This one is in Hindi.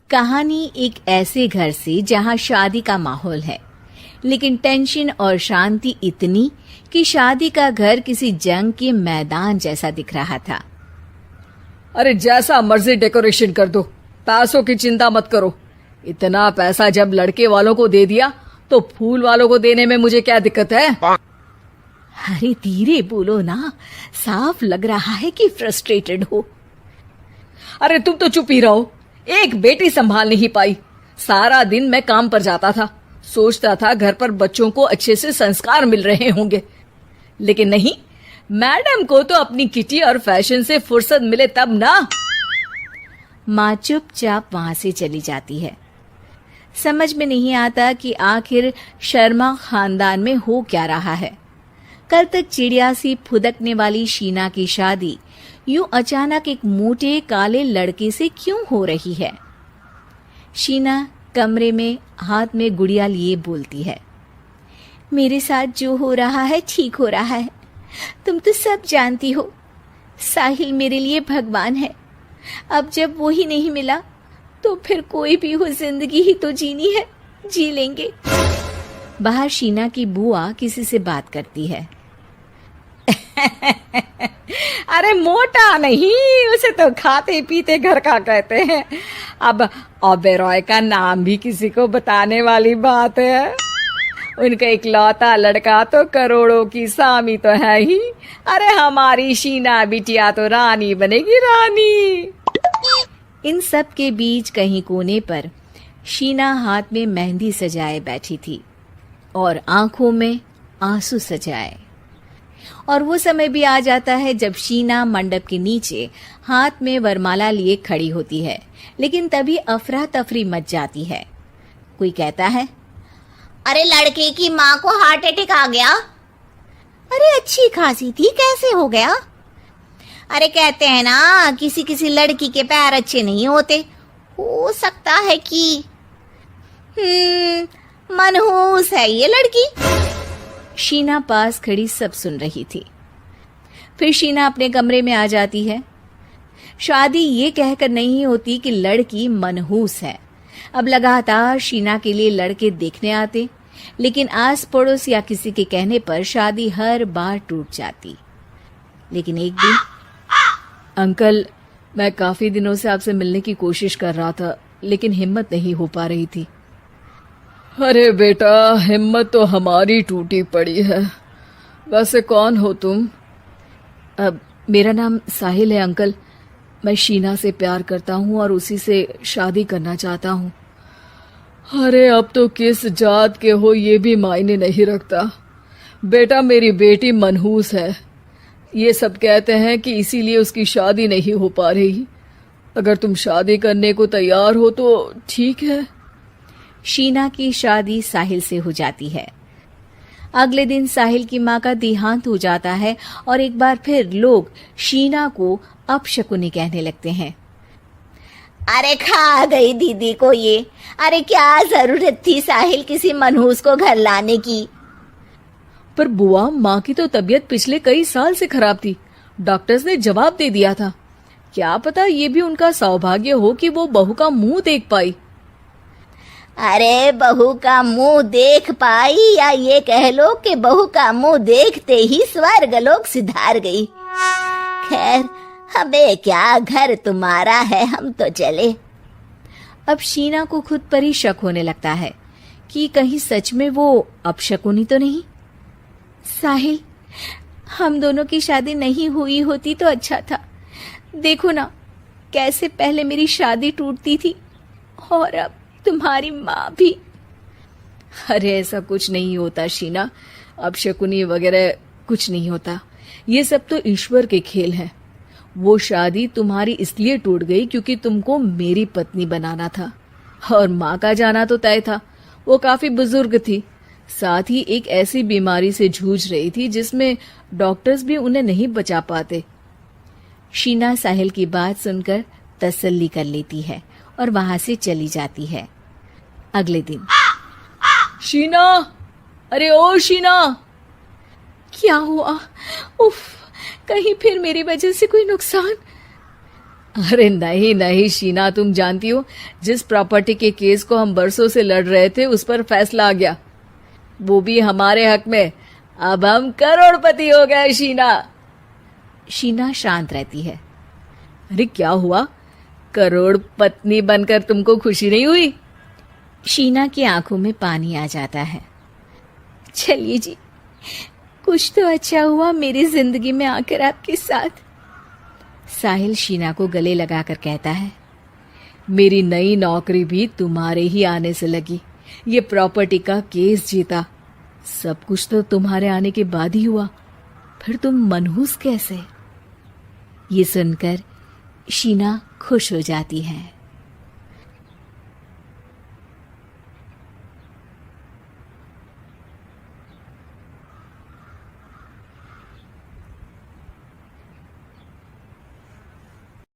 कहानी एक ऐसे घर से जहां शादी का माहौल है, लेकिन टेंशन और शांति इतनी कि शादी का घर किसी जंग के मैदान जैसा दिख रहा था। अरे जैसा मर्जी डेकोरेशन कर दो, पैसों की चिंता मत करो। इतना पैसा जब लड़के वालों को दे दिया तो फूल वालों को देने में मुझे क्या दिक्कत है? अरे धीरे बोलो ना, साफ लग रहा है कि फ्रस्ट्रेटेड हो। अरे तुम तो चुप ही रहो। एक बेटी संभाल नहीं पाई। सारा दिन मैं काम पर जाता था, सोचता था घर पर बच्चों को अच्छे से संस्कार मिल रहे होंगे, लेकिन नहीं, मैडम को तो अपनी किटी और फैशन से फुर्सत मिले तब ना। माँ चुपचाप वहां से चली जाती है। समझ में नहीं आता कि आखिर शर्मा खानदान में हो क्या रहा है। कल तक चिड़िया सी फुदकने वाली शीना की शादी यूं अचानक एक मोटे काले लड़के से क्यों हो रही है? शीना कमरे में हाथ में गुड़िया लिए बोलती है, मेरे साथ जो हो रहा है ठीक हो रहा है। तुम तो सब जानती हो, साहिल मेरे लिए भगवान है। अब जब वो ही नहीं मिला तो फिर कोई भी हो, जिंदगी ही तो जीनी है, जी लेंगे। बाहर शीना की बुआ किसी से बात करती है। अरे मोटा नहीं, उसे तो खाते पीते घर का कहते हैं। अब ओबेरॉय का नाम भी किसी को बताने वाली बात है। उनका इकलौता लड़का तो करोड़ों की सामी तो है ही। अरे हमारी शीना बिटिया तो रानी बनेगी, रानी। इन सब के बीच कहीं कोने पर शीना हाथ में मेहंदी सजाए बैठी थी और आंखों में आंसू सजाए। और वो समय भी आ जाता है जब शीना मंडप के नीचे हाथ में वरमाला लिए खड़ी होती है, लेकिन तभी अफरा तफरी मच जाती है। कोई कहता है, अरे लड़के की माँ को हार्ट अटैक आ गया। अरे अच्छी खासी थी, कैसे हो गया? अरे कहते हैं ना, किसी किसी लड़की के पैर अच्छे नहीं होते, हो सकता है कि मनहूस है ये लड़की। शीना पास खड़ी सब सुन रही थी। फिर शीना अपने कमरे में आ जाती है। शादी ये कहकर नहीं होती कि लड़की मनहूस है। अब लगातार शीना के लिए लड़के देखने आते, लेकिन आस पड़ोस या किसी के कहने पर शादी हर बार टूट जाती। लेकिन एक दिन, अंकल, मैं काफी दिनों से आपसे मिलने की कोशिश कर रहा था, लेकिन हिम्मत नहीं हो पा रही थी। अरे बेटा, हिम्मत तो हमारी टूटी पड़ी है। वैसे कौन हो तुम? अब मेरा नाम साहिल है अंकल। मैं शीना से प्यार करता हूँ और उसी से शादी करना चाहता हूँ। अरे अब तो किस जात के हो ये भी मायने नहीं रखता। बेटा, मेरी बेटी मनहूस है। ये सब कहते हैं कि इसीलिए उसकी शादी नहीं हो पा रही। अगर तुम शादी करने को तैयार हो तो ठीक है। शीना की शादी साहिल से हो जाती है। अगले दिन साहिल की माँ का देहांत हो जाता है और एक बार फिर लोग शीना को अपशकुनी कहने लगते हैं। अरे खा गई दीदी को ये। अरे क्या जरूरत थी साहिल किसी मनहूस को घर लाने की? पर बुआ, माँ की तो तबीयत पिछले कई साल से खराब थी। डॉक्टर्स ने जवाब दे दिया था। क्या पता ये भी उनका सौभाग्य हो कि वो बहू का मुंह देख पाई। अरे बहू का मुंह देख पाई, या ये कह लो कि बहू का मुंह देखते ही स्वर्ग लोक सिधार गई। खैर, हमें क्या, घर तुम्हारा है, हम तो चले। अब शीना को खुद पर ही शक होने लगता है कि कहीं सच में वो अपशकुनी तो नहीं। साहिल, हम दोनों की शादी नहीं हुई होती तो अच्छा था। देखो ना, कैसे पहले मेरी शादी टूटती थी और अब तुम्हारी माँ भी। अरे ऐसा कुछ नहीं होता शीना, अपशकुनी वगैरह कुछ नहीं होता। ये सब तो ईश्वर के खेल हैं। वो शादी तुम्हारी इसलिए टूट गई क्योंकि तुमको मेरी पत्नी बनाना था, और माँ का जाना तो तय था। वो काफी बुजुर्ग थी, साथ ही एक ऐसी बीमारी से जूझ रही थी जिसमें डॉक्टर्स भी उन्हें नहीं बचा पाते। शीना साहिल की बात सुनकर तसल्ली कर लेती है और वहां से चली जाती है। अगले दिन, शीना, अरे ओ शीना। क्या हुआ? उफ, कहीं फिर मेरी वजह से कोई नुकसान? अरे नहीं नहीं शीना, तुम जानती हो जिस प्रॉपर्टी के केस को हम बरसों से लड़ रहे थे उस पर फैसला आ गया, वो भी हमारे हक में। अब हम करोड़पति हो गए शीना। शीना शांत रहती है। अरे क्या हुआ, करोड़ पत्नी बनकर तुमको खुशी नहीं हुई? शीना की आंखों में पानी आ जाता है। चलिए जी, कुछ तो अच्छा हुआ मेरी जिंदगी में आकर आपके साथ। साहिल शीना को गले लगाकर कहता है, मेरी नई नौकरी भी तुम्हारे ही आने से लगी, ये प्रॉपर्टी का केस जीता, सब कुछ तो तुम्हारे आने के बाद ही हुआ, फिर तुम मनहूस कैसे? ये सुनकर शीना खुश हो जाती है।